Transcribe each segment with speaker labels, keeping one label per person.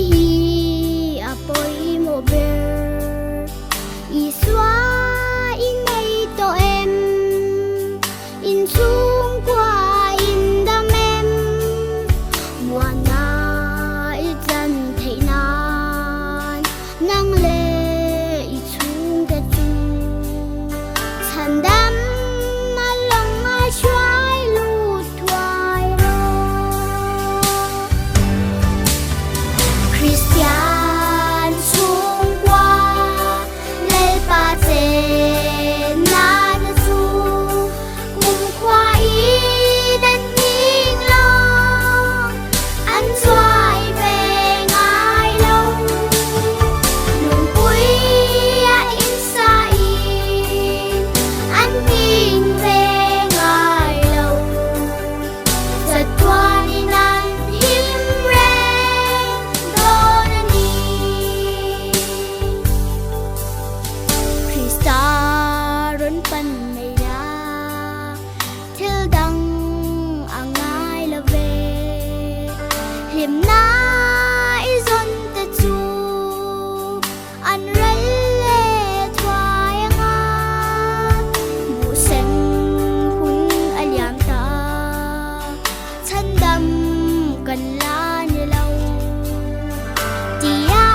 Speaker 1: hi apoi mo ber i xóa in mây to em in chung qua in đam em mùa na i chân thấy nan nang lệ i chung cái chu thành đam mà lòng ai xoay lụt thoại rồi Christian chung qua lê ba chê na na chu cùng khoa ý đến nhìn lo ăn xoay về ngài lâu nụ vui in sa in ăn nhìn về ngài lâu giật qua đi nan him ren đô na ni Krista run pan này ya thil đăng ang ngai la về hiểm na i zon te chu an rel le thoai nga bu sen hun aliam ta chan dam kan la ni lâu tia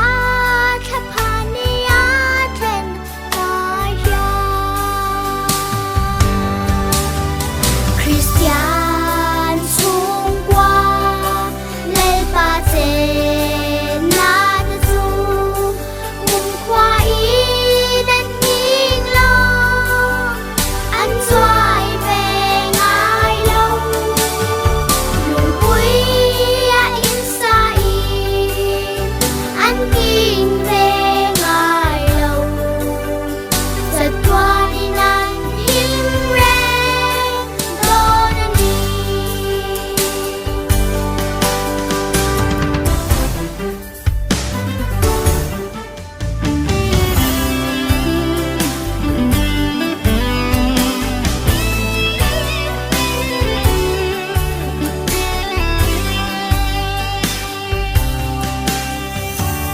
Speaker 1: khap hania tren ta ya Christian chung qua lê ba chê na na chu cùng khoa ý đến nhìn lo ăn xoay về ngài lâu nụ vui in sa in ăn nhìn về ngài lâu giật qua đi nan him ren đô na ni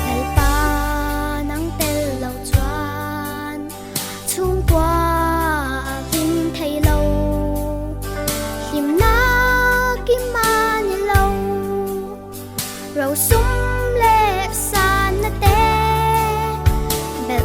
Speaker 1: Alpa nang tel lâu choan chung qua vinh thấy lâu hiểm na kim ma ni lâu rau sum lệ san na te bel